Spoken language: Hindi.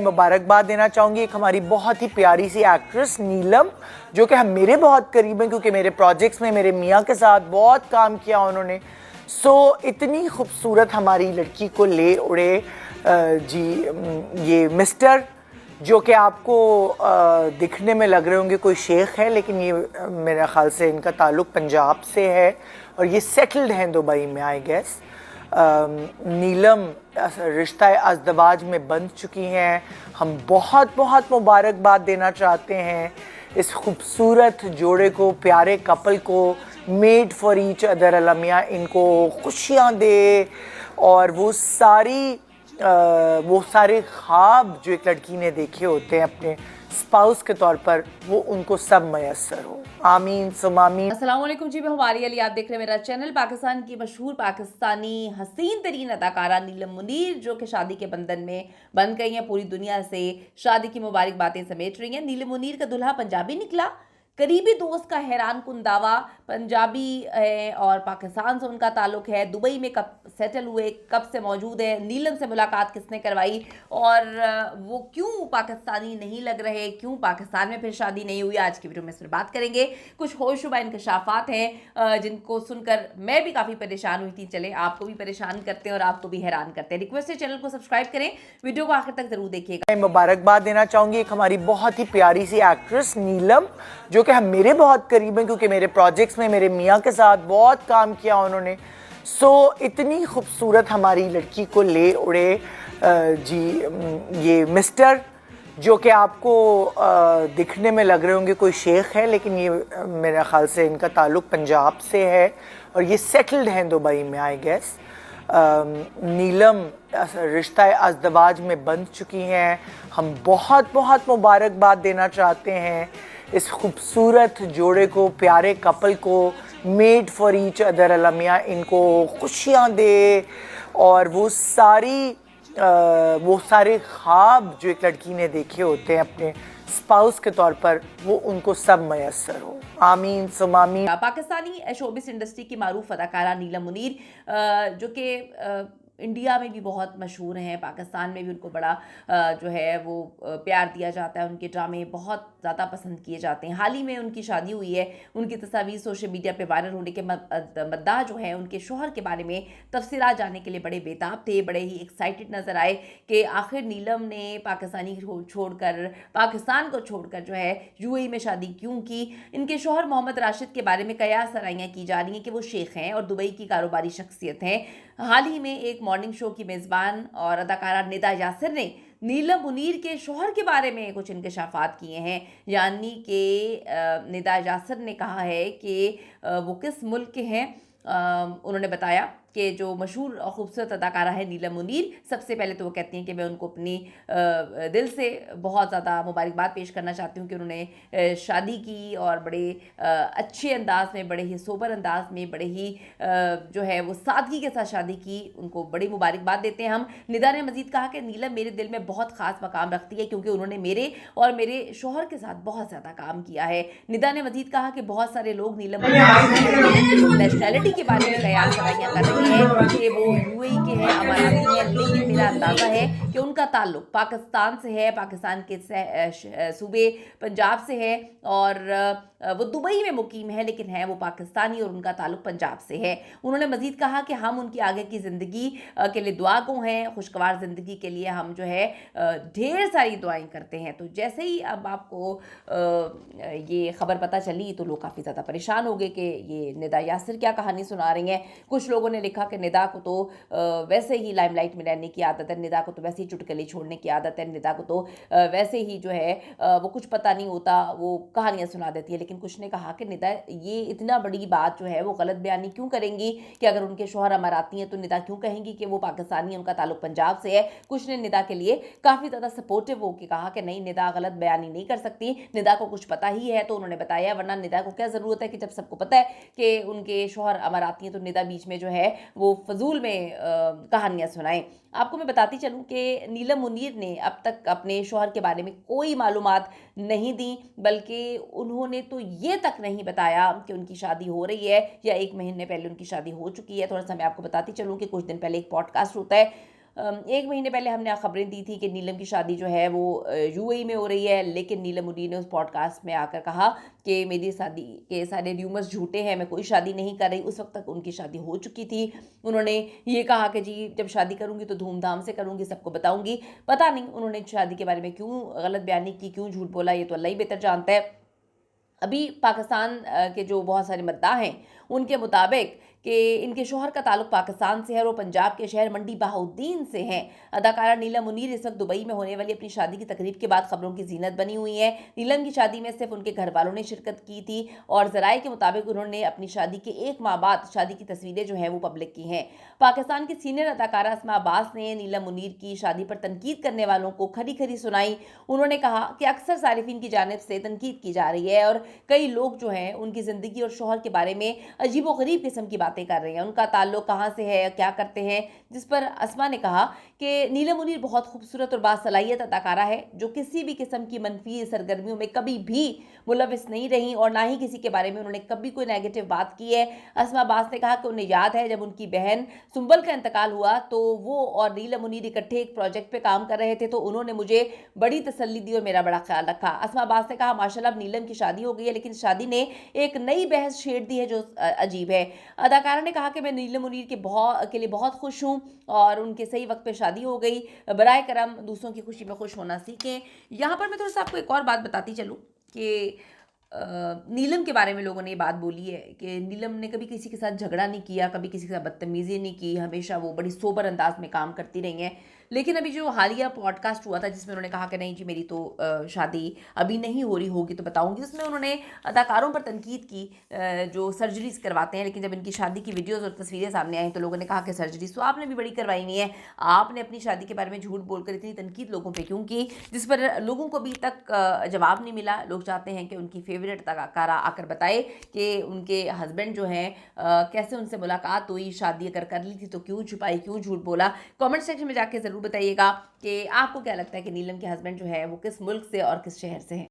मुबारकबाद देना चाहूँगी एक हमारी बहुत ही प्यारी सी एक्ट्रेस नीलम, जो कि हम मेरे बहुत करीब हैं क्योंकि मेरे प्रोजेक्ट्स में मेरे मियाँ के साथ बहुत काम किया उन्होंने। इतनी खूबसूरत हमारी लड़की को ले उड़े जी ये मिस्टर, जो कि आपको दिखने में लग रहे होंगे कोई शेख है, लेकिन ये मेरा ख्याल से इनका ताल्लुक़ पंजाब से है और ये सेटल्ड हैं दुबई में आई गेस। नीलम रिश्ता अज़दवाज में बंध चुकी हैं। हम बहुत बहुत मुबारकबाद देना चाहते हैं इस खूबसूरत जोड़े को, प्यारे कपल को। मेड फॉर ईच अदर, अल्लाह मियां इनको खुशियाँ दे और वो सारे ख्वाब जो एक लड़की ने देखे होते हैं अपने स्पाउस के तौर पर, वो उनको सब मयसर हो। आमीन सुम आमीन। अस्सलाम वालेकुम जी, मैं हमारी अली, आप देख रहे हैं मेरा चैनल। पाकिस्तान की मशहूर पाकिस्तानी हसीन तरीन अदाकारा नीलम मुनीर, जो कि शादी के बंधन में बंध गई हैं, पूरी दुनिया से शादी की मुबारक बातें समेट रही हैं। नीलम मुनीर का दुल्हा पंजाबी निकला, करीबी दोस्त का हैरान कुन दावा। पंजाबी है और पाकिस्तान से उनका ताल्लुक़ है। दुबई में कब सेटल हुए, कब से मौजूद है, नीलम से मुलाकात किसने करवाई और वो क्यों पाकिस्तानी नहीं लग रहे, क्यों पाकिस्तान में फिर शादी नहीं हुई, आज की वीडियो में इस पर बात करेंगे। कुछ होशरुबा इंकशाफात हैं जिनको सुनकर मैं भी काफ़ी परेशान हुई थी। चले आपको भी परेशान करते हैं और आपको भी हैरान करते हैं। रिक्वेस्ट है चैनल को सब्सक्राइब करें, वीडियो को आखिर तक जरूर देखिएगा। मुबारकबाद देना चाहूँगी एक हमारी बहुत ही प्यारी सी एक्ट्रेस नीलम, जो कि हम मेरे बहुत करीब हैं क्योंकि मेरे प्रोजेक्ट्स में मेरे मियाँ के साथ बहुत काम किया उन्होंने। इतनी खूबसूरत हमारी लड़की को ले उड़े जी ये मिस्टर, जो कि आपको दिखने में लग रहे होंगे कोई शेख है, लेकिन ये मेरा ख्याल से इनका ताल्लुक़ पंजाब से है और ये सेटल्ड हैं दुबई में आई गेस। नीलम रिश्ता अज़दवाज में बंध चुकी हैं। हम बहुत बहुत मुबारकबाद देना चाहते हैं इस खूबसूरत जोड़े को, प्यारे कपल को। मेड फॉर ईच अदर, अल्लाह मियां इनको खुशियाँ दे और वो सारे ख्वाब जो एक लड़की ने देखे होते हैं अपने स्पाउस के तौर पर, वो उनको सब मयसर हो। आमीन सुम आमीन। पाकिस्तानी शोबिस इंडस्ट्री की मारूफ अदाकारा नीलम मुनीर, जो कि इंडिया में भी बहुत मशहूर हैं, पाकिस्तान में भी उनको बड़ा जो है वो प्यार दिया जाता है। उनके ड्रामे बहुत ज़्यादा पसंद किए जाते हैं। हाल ही में उनकी शादी हुई है। उनकी तस्वीर सोशल मीडिया पे वायरल होने के मद्दा जो है उनके शोहर के बारे में तफसीलात जानने के लिए बड़े बेताब थे, बड़े ही एक्साइटेड नज़र आए कि आखिर नीलम ने पाकिस्तान को छोड़कर जो है यूएई में शादी क्यों की। इनके शोहर मोहम्मद राशिद के बारे में कयास सराइयाँ की जा रही हैं कि वो शेख हैं और दुबई की कारोबारी शख्सियत हैं। हाल ही में एक मॉर्निंग शो की मेज़बान और अदाकारा निदा यासिर ने नीलम मुनीर के शोहर के बारे में कुछ इंकशाफात किए हैं। यानी कि निदा यासिर ने कहा है कि वो किस मुल्क के हैं। उन्होंने बताया कि जो मशहूर और ख़ूबसूरत अदाकारा है नीलम मुनीर, सबसे पहले तो वो कहती हैं कि मैं उनको अपनी दिल से बहुत ज़्यादा मुबारकबाद पेश करना चाहती हूँ कि उन्होंने शादी की और बड़े अच्छे अंदाज में, बड़े ही सोबर अंदाज में, बड़े ही जो है वो सादगी के साथ शादी की। उनको बड़ी मुबारकबाद देते हैं हम। निदा ने मज़ीद कहा कि नीलम मेरे दिल में बहुत ख़ास मकाम रखती है क्योंकि उन्होंने मेरे और मेरे शोहर के साथ बहुत ज़्यादा काम किया है। निदा ने मज़ीद कहा कि बहुत सारे लोग नीलम नेशनैलिटी के बारे में कयास सराइयाँ कर रहे हैं कि वो यूएई के हैं, अमाराती हैं, लेकिन मेरा अंदाज़ा है कि उनका ताल्लुक़ पाकिस्तान से है, पाकिस्तान के सूबे पंजाब से है और वो दुबई में मुकीम है, लेकिन है वो पाकिस्तानी और उनका ताल्लुक़ पंजाब से है। उन्होंने मज़ीद कहा कि हम उनकी आगे की ज़िंदगी के लिए दुआ गो हैं, खुशगवार ज़िंदगी के लिए हम जो है ढेर सारी दुआएं करते हैं। तो जैसे ही अब आपको ये ख़बर पता चली तो लोग काफ़ी ज़्यादा परेशान हो गए कि ये निदा यासिर क्या कहानी सुना रही हैं। कुछ लोगों ने लिखा कि निदा को तो वैसे ही लाइमलाइट में रहने की आदत है, निदा को तो वैसे ही चुटकुले छोड़ने की आदत है, निदा को तो वैसे ही जो है वो कुछ पता नहीं होता, वो कहानियाँ सुना देती है। लेकिन कुछ ने कहा कि निदा ये इतना बड़ी बात जो है वो गलत बयानी क्यों करेंगी कि अगर उनके शोहर अमाराती हैं तो निदा क्यों कहेंगी कि वो पाकिस्तानी है, उनका ताल्लुक पंजाब से है। कुछ ने निदा के लिए काफ़ी ज़्यादा सपोर्टिव होकर कहा कि नहीं, निदा गलत बयानी नहीं कर सकती, निदा को कुछ पता ही है तो उन्होंने बताया, वरना निदा को क्या ज़रूरत है कि जब सबको पता है कि उनके शोहर अमाराती हैं तो निदा बीच में जो है वो फजूल में कहानियाँ सुनाएं। आपको मैं बताती चलूँ कि नीलम मुनीर ने अब तक अपने शोहर के बारे में कोई मालूमात नहीं दी, बल्कि उन्होंने तो ये तक नहीं बताया कि उनकी शादी हो रही है या 1 महीने पहले उनकी शादी हो चुकी है। थोड़ा सा मैं आपको बताती चलूँ कि कुछ दिन पहले एक पॉडकास्ट होता है 1 महीने पहले हमने खबरें दी थी कि नीलम की शादी जो है वो यूएई में हो रही है, लेकिन नीलम मुनीर ने उस पॉडकास्ट में आकर कहा कि मेरी शादी के सारे र्यूमर्स झूठे हैं, मैं कोई शादी नहीं कर रही। उस वक्त तक उनकी शादी हो चुकी थी। उन्होंने ये कहा कि जी जब शादी करूंगी तो धूमधाम से करूंगी, सबको बताऊंगी। पता नहीं उन्होंने शादी के बारे में क्यों गलत बयानी की, क्यों झूठ बोला, ये तो अल्लाह ही बेहतर जानता है। अभी पाकिस्तान के जो बहुत सारे मद्दाह हैं उनके मुताबिक कि इनके शोहर का ताल्लुक पाकिस्तान से है और वो पंजाब के शहर मंडी बहाउद्दीन से हैं। अदाकारा नीलम मुनीर इस वक्त दुबई में होने वाली अपनी शादी की तकरीब के बाद खबरों की जीनत बनी हुई है। नीलम की शादी में सिर्फ उनके घर वालों ने शिरकत की थी और ज़राए के मुताबिक उन्होंने अपनी शादी के 1 माह बाद शादी की तस्वीरें जो हैं वो पब्लिक की हैं। पाकिस्तान की सीनियर अदाकारा अस्मा अब्बास ने नीलम मुनीर की शादी पर तनकीद करने वालों को खरी खरी सुनाई। उन्होंने कहा कि अक्सर सारिफिन की जानिब से तनकीद की जा रही है और कई लोग जो हैं उनकी ज़िंदगी और शोहर के बारे में अजीबोगरीब किस्म की बातें कर रहे हैं, उनका ताल्लुक कहाँ से है, क्या करते हैं। जिस पर अस्मा ने कहा कि नीलम मुनीर बहुत खूबसूरत और बासलाहियत अदाकारा है जो किसी भी किस्म की मनफी सरगर्मियों में कभी भी मुलविस नहीं रही और ना ही किसी के बारे में उन्होंने कभी कोई नेगेटिव बात की है। अस्मा अब्बास ने कहा कि उन्हें याद है जब उनकी बहन सुंबल का इंतकाल हुआ तो वो और नीलम मुनीर इकट्ठे एक प्रोजेक्ट पे काम कर रहे थे, तो उन्होंने मुझे बड़ी तसल्ली दी और मेरा बड़ा ख्याल रखा। अस्मा अब्बास ने कहा माशाल्लाह अब नीलम की शादी हो गई है, लेकिन शादी ने एक नई बहस छेड़ दी है जो अजीब है। अदाकारा ने कहा कि मैं नीलम मुनीर के लिए बहुत खुश हूँ और उनके सही वक्त पे शादी हो गई। बराए करम दूसरों की खुशी में खुश होना सीखें। यहाँ पर मैं थोड़ा सा आपको एक और बात बताती चलूँ कि नीलम के बारे में लोगों ने ये बात बोली है कि नीलम ने कभी किसी के साथ झगड़ा नहीं किया, कभी किसी के साथ बदतमीज़ी नहीं की, हमेशा वो बड़ी सोबर अंदाज में काम करती रही हैं। लेकिन अभी जो हालिया पॉडकास्ट हुआ था जिसमें उन्होंने कहा कि नहीं जी मेरी तो शादी अभी नहीं हो रही, होगी तो बताऊंगी, उसमें उन्होंने अदाकारों पर तनकीद की जो सर्जरीज करवाते हैं। लेकिन जब इनकी शादी की वीडियोस और तस्वीरें सामने आई तो लोगों ने कहा कि सर्जरीज तो आपने भी बड़ी करवाई हुई है, आपने अपनी शादी के बारे में झूठ बोलकर इतनी तनकीद लोगों पर क्यों की, जिस पर लोगों को अभी तक जवाब नहीं मिला। लोग चाहते हैं कि उनकी फेवरेट अदाकारा आकर बताए कि उनके हस्बैंड जो हैं कैसे उनसे मुलाकात हुई, शादी अगर कर ली थी तो क्यों छुपाई, क्यों झूठ बोला। कमेंट सेक्शन में जाके ज़रूर बताइएगा कि आपको क्या लगता है कि नीलम के हस्बैंड जो है वो किस मुल्क से और किस शहर से हैं।